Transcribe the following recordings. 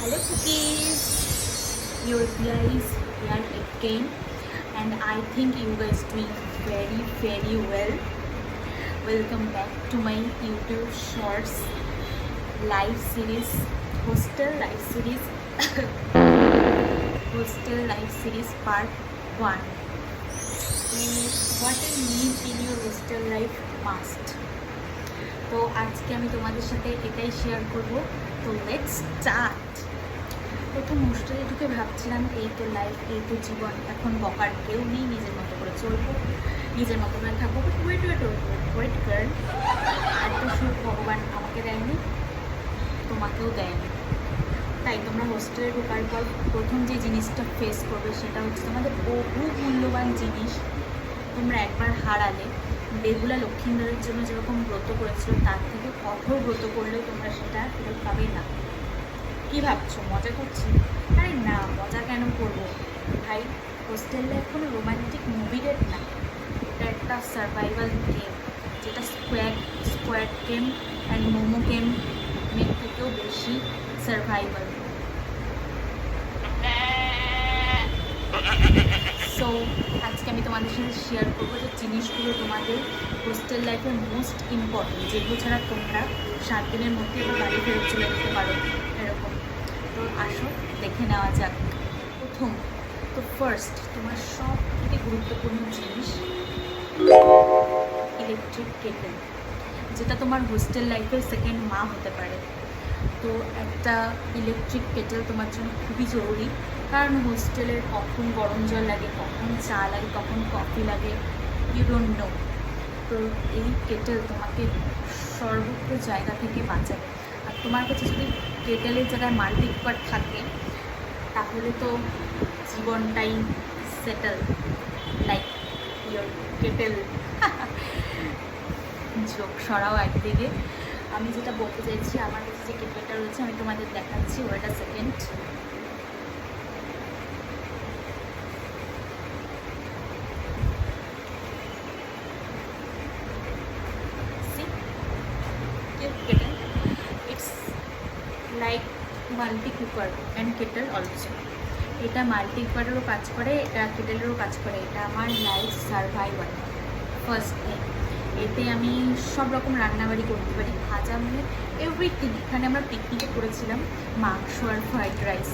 Hello cookies, your guys here again, and I think you guys doing very well. Welcome back to my YouTube Shorts live series, hostel live series, hostel live series part 1. What I need in your hostel life must. তো আজকে আমি তোমাদের সাথে এটাই share করব। তো let's start. প্রথম হোস্টেলে ঢুকে ভাবছিলাম এই তো লাইফ, এই তো জীবন, এখন বকার কেউ নেই, নিজের মতো করে চলবো, নিজের মতো করে থাকবো। ওয়েট গার্ল, এত সুখ ভগবান আমাকে দেয়নি, তোমাকেও দেয়নি। তাই তোমরা হোস্টেলে ঢোকার পর প্রথম যে জিনিসটা ফেস করবে সেটা হচ্ছে তোমাদের বহু মূল্যবান জিনিস তোমরা একবার হারালে। বেহুলা লক্ষ্মীন্দরের জন্য যেরকম ব্রত করেছিল তার থেকে কঠোর ব্রত করলেও তোমরা সেটা ফেরত পাবে না। কী ভাবছো, মজা করছি? আরে না, মজা কেন করবো ভাই? হোস্টেল লাইফ কোনো রোমান্টিক মুভি রেট না, এটা একটা সার্ভাইভাল গেম, যেটা স্কোয়াড গেম অ্যান্ড মোমো গেমের থেকেও বেশি সার্ভাইভাল। সো আজকে আমি তোমাদের সাথে শেয়ার করবো যে জিনিসগুলো তোমাদের হোস্টেল লাইফের মোস্ট ইম্পর্টেন্ট, যেগুলো ছাড়া তোমরা 7 দিনের মধ্যে বাড়ি ফেরত চলে যেতে পারো এরকম। তো আসো দেখে নেওয়া যাক। প্রথম তো ফার্স্ট, তোমার সব থেকে গুরুত্বপূর্ণ জিনিস ইলেকট্রিক কেটেল, যেটা তোমার হোস্টেল লাইফের সেকেন্ড মা হতে পারে। তো একটা ইলেকট্রিক কেটেল তোমার জন্য খুবই জরুরি, কারণ হোস্টেলের কখন গরম জল লাগে, কখন চা লাগে, কখন কফি লাগে, ইউ ডোন্ট নো। তো এই কেটেল তোমাকে সর্বত্র জায়গা থেকে বাঁচাবে। আর তোমার কাছে যদি কেটেলের জায়গায় মাল্টি কুকার থাকে তাহলে তো জীবনটাই সেটেল, লাইক ইয়োর কেটেল। যোগ সরাও একদিকে। আমি যেটা বলতে চাইছি, আমার কাছে যে কেটেলটা রয়েছে আমি তোমাদের দেখাচ্ছি। Wait a second. Kettle, it's like multi cooker and kettle also. এটা মাল্টি কুকারেরও কাজ করে, এটা কেটেলেরও কাজ করে। এটা আমার লাইফ সার্ভাইভাল ফার্স্ট থিং। এতে আমি সব রকম রান্নাবাড়ি করতে পারি, ভাজা মানে এভরিথিং। এখানে আমরা পিকনিকে করেছিলাম মাংস আর ফ্রাইড রাইস।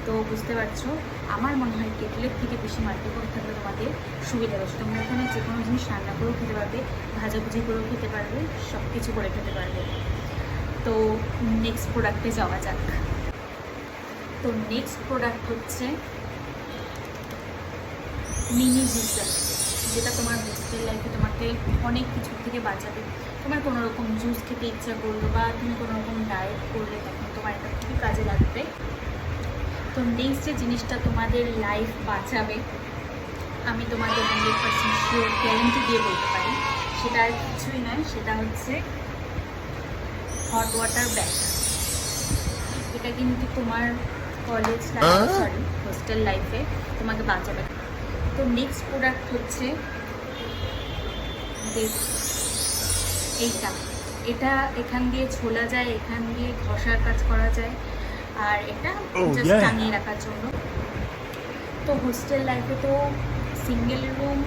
তো বুঝতে পারছো, আমার মনে হয় কেটলের থেকে বেশি মাল্টিকুকার থাকলে তোমাদের সুবিধা হবে। তোমরা এখানে যে কোনো জিনিস রান্না করেও খেতে পারবে, ভাজাভুজি করেও খেতে পারবে, সব কিছু করে খেতে পারবে। তো নেক্সট প্রোডাক্টে যাওয়া যাক। তো নেক্সট প্রোডাক্ট হচ্ছে মিনি জুসার, যেটা তোমার হোস্টেল লাইফে তোমাকে অনেক কিছুর থেকে বাঁচাবে। তোমার কোনো রকম জুস খেতে ইচ্ছা করলো বা তুমি কোনো রকম ডায়েট করলে তখন তোমার এটা খুবই কাজে লাগবে। তো নেক্সট যে জিনিসটা তোমাদের লাইফ বাঁচাবে, আমি তোমাদের 100% শিওর গ্যারেন্টি দিয়ে বলতে পারি, সেটা আর কিছুই নয়, সেটা হচ্ছে হট ওয়াটার ব্যাগ। এটা কিন্তু তোমার কলেজ লাইফে, সরি হোস্টেল লাইফে তোমাকে বাঁচাবে। তো নেক্সট প্রোডাক্ট হচ্ছে এইটা। এটা এখান দিয়ে ছোলা যায়, এখান দিয়ে ঘষার কাজ করা যায়, আর এটা জাস্ট টাঙিয়ে রাখার জন্য। তো হোস্টেল লাইফে তো সিঙ্গেল রুম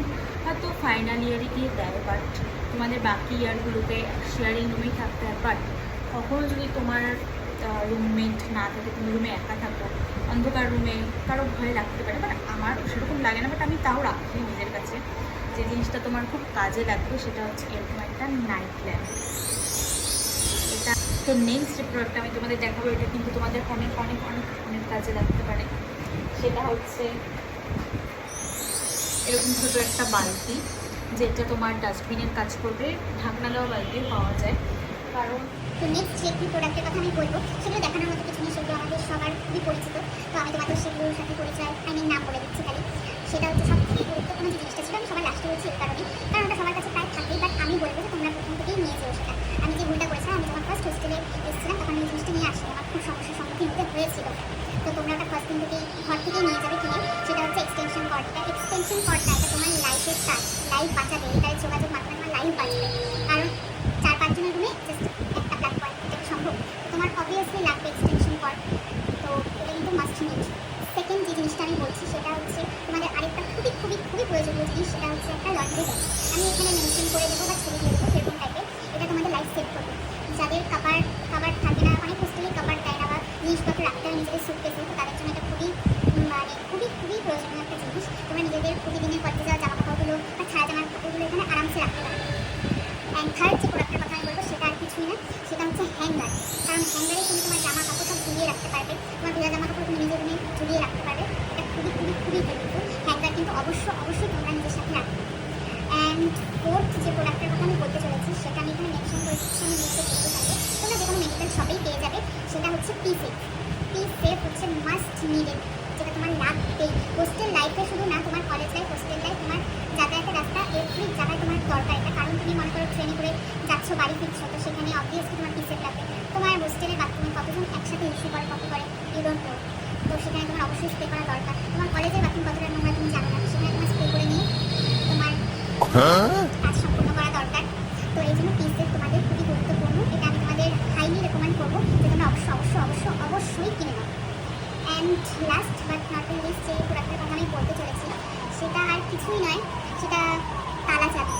হয়তো ফাইনাল ইয়ারে গিয়ে দেয়, বাট তোমাদের বাকি ইয়ারগুলোতে শেয়ারিং রুমেই থাকতে হয়। বাট কখনো যদি তোমার রুমমেট না থাকে, তুমি রুমে একা থাকো, অন্ধকার রুমে, কারো ভয় লাগতে পারে, বাট আমার সেরকম লাগে না, বাট আমি তাও রাখি নিজের কাছে। যে জিনিসটা তোমার খুব কাজে লাগবে সেটা হচ্ছে এরকম একটা নাইট ল্যাম্প। এটা তো নেক্সট যে প্রোডাক্টটা আমি তোমাদের দেখাবো, এটা কিন্তু তোমাদের অনেক অনেক অনেক অনেক কাজে লাগতে পারে। সেটা হচ্ছে এরকম ছোটো একটা বালতি, যেটা তোমার ডাস্টবিনের কাজ করবে। ঢাকনা দেওয়া বালতিও পাওয়া যায়। কারণ তো নেক্সট যে একটি প্রোডাক্টের কথা আমি বলবো, সেগুলো দেখানোর মতো কিছু নেই, সেগুলো আমাদের সবার খুবই পরিচিত। তো আমি তোমাদের সেগুলোর সাথে পরিচয় নাম বলে দিচ্ছি খালি। সেটা হচ্ছে সবথেকে গুরুত্বপূর্ণ যে জিনিসটা ছিল, আমি সবার লাস্টে বলছি এই কারণে, কারণ ওটা সবার কাছে প্রায় থাকেই, বাট আমি বলবো যে তোমরা প্রথম থেকেই নিয়ে যেও সেটা। আমি যে ভুলটা করেছিলাম, আমি যখন ফার্স্ট হোস্টেলে এসেছিলাম তখন এই জিনিসটা নিয়ে আসলে আমার খুব সমস্যার সম্মুখীন হতে হয়েছিল। তো তোমরা একটা ফার্স্ট দিন থেকেই ঘর থেকেই নিয়ে যাবে কিনে। সেটা হচ্ছে এক্সটেনশন কর্ড। এটা এক্সটেনশন কর্ড না, এটা তোমার লাইফের কাজ, লাইফ বাঁচাবে। এটাই যোগাযোগ মাধ্যমে তোমার লাইফ বাঁচবে। কারণ 4-5 জনের রুমে জাস্ট একটা প্লাগ পয়েন্ট, এটা কি সম্ভব? তোমার অবভিয়াসলি লাগবে এক্সটেনশন কর্ড। তো খুবই প্রয়োজনীয় জিনিস, সেটা হচ্ছে একটা লন্ড্রি ব্যাগ। আমি এখানে মেনশন করে দেবো বা ছবি দিয়ে দেবো সেরকম টাইপের। এটা তোমাদের লাইফ সেভ করবে। যাদের কাবার থাকে না, অনেক হোস্টেলে কাবার দেয় না বা জিনিসপত্র রাখতে হয় নিজেদের সুটকেসে, তো তাদের জন্য এটা খুবই খুবই প্রয়োজনীয় একটা জিনিস। তোমরা নিজেদের প্রতিদিনের কলেজে যাওয়া জামা কাপড়গুলো বা ছায়া জামা কাপড়গুলো এখানে আরামসে রাখতে পারবে। অ্যান্ড থার্ড যে প্রোডাক্টের কথা আমি বলবো সেটা আর কিছুই না, সেটা হচ্ছে হ্যাঙ্গার। কারণ হ্যাঙ্গারে তুমি তোমার জামা কাপড় সব ঝুলিয়ে রাখতে পারবে, তোমার ভেজা জামা কাপড় তুমি নিজের রুমে ঝুলিয়ে রাখতে পারবে। এটা খুবই হেল্পফুল। হ্যাঙ্গার কিন্তু অবশ্যই তোমরা নিজের সাথে রাখবে। অ্যান্ড ফোর্থ যে প্রোডাক্টের কথা আমি বলতে চলেছি সেটা আমি এখানে মেনশন করে দিচ্ছি, আমি নিচে বলতে চাইবো, তোমরা যে কোনো মেডিকেল শপেই পেয়ে যাবে। সেটা হচ্ছে পি-সেফ। পি-সেফ হচ্ছে মাস্ট নিডেড, যেটা তোমার লাগবেই হোস্টেল লাইফে, শুধু না তোমার কলেজ লাইফ, হোস্টেল লাইফ, তোমার যাতায়াতের রাস্তা, এভরি জায়গায় তোমার দরকার এটা। কারণ তুমি মনে করো ট্রেনে করে যাচ্ছ, বাড়ি ফিরছো, তো সেখানে অবভিয়াসলি তোমার পি-সেফ লাগবে। তোমার হোস্টেলের বাথরুমে কতজন একসাথে ইস্যু করে, কপি করে, ইউ ডোন্ট নো, তো সেখানে তোমার অবশ্যই স্প্রে করা দরকার। তোমার কলেজের বাথরুম কতটা নোংরা তুমি জানো না, সেখানে তোমার স্প্রে করে নিয়ে তোমার কাজ সম্পূর্ণ করা দরকার। তো এই জন্য পি-সেফ তোমাদের খুবই গুরুত্বপূর্ণ। এটা আমি তোমাদের হাইলি রেকমেন্ড করবো যে তোমরা অবশ্যই কিনে নাও। And last but not least যে প্রোডাক্টের কথা আমি বলতে চলেছি সেটা আর কিছুই নয়, সেটা তালা চাবি।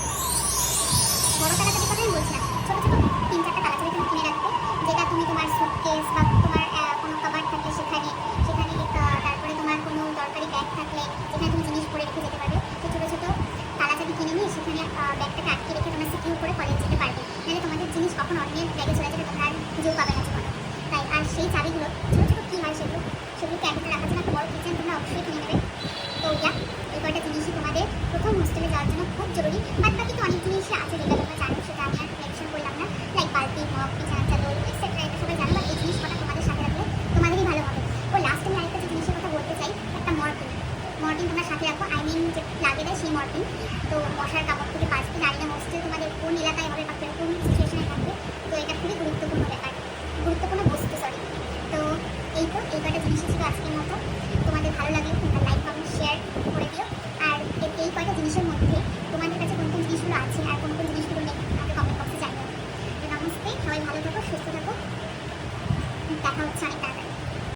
বড় তালা চাবির কথা আমি বলছি না, ছোটো ছোটো 3-4টা তালা চাবি তুমি কিনে রাখবে, যেটা তুমি তোমার সুটকেস বা তোমার কোনো কাবার থাকলে সেখানে তারপরে তোমার কোনো দরকারি ব্যাগ থাকলে যেখানে তুমি জিনিস পরে রেখে যেতে পারবে, তো ছোটো ছোটো তালা চাবি কিনে নিয়ে সেখানে ব্যাগটাকে আটকে রেখে তোমরা সিকিউর করে কলেজ যেতে পারবে। নাহলে তোমাদের জিনিস কখন অন্যের ব্যাগে চলে যাবে তোমরা আর খুঁজেও পাবে না জীবনে। তাই আর সেই চাবিগুলো ছোটো ছোটো কী হয় সেগুলো ক্যাবিনে রাখার জন্য একটা বড় কিচেন তোমরা অবশ্যই কিনে নেবে। তো এই কয়টা জিনিসই তোমাদের প্রথম হোস্টেলে যাওয়ার জন্য খুব জরুরি। বাদ বাকি তো অনেক জিনিসই আছে যেটা তোমরা জানো, সেটা আমি আর মেনশন করলাম না, লাইক বালতি, মগ, বিছানা চাদর এটসেট্রা, এটা সবাই জানো। এই জিনিস কটা তোমাদের সাথে রাখলে তোমাদেরই ভালো হবে। ও লাস্ট আমি আরেকটা যে জিনিসের কথা বলতে চাই, একটা মর্টিন তোমরা সাথে রাখো। যে লাগে দেয় সেই মর্টিন। তো মশার কামড় থেকে বাঁচতে জানি না হোস্টেল তোমাদের কোন এলাকায় হবে বা কিরকম সিচুয়েশনে থাকবে, তো এটা খুবই গুরুত্বপূর্ণ বস্তু। তো এই কয়টা জিনিসই ছিল আজকের মতো। তোমাদের ভালো লাগলে তোমরা লাইক, কমেন্ট, শেয়ার করে দিও। আর এই কয়টা জিনিসের মধ্যে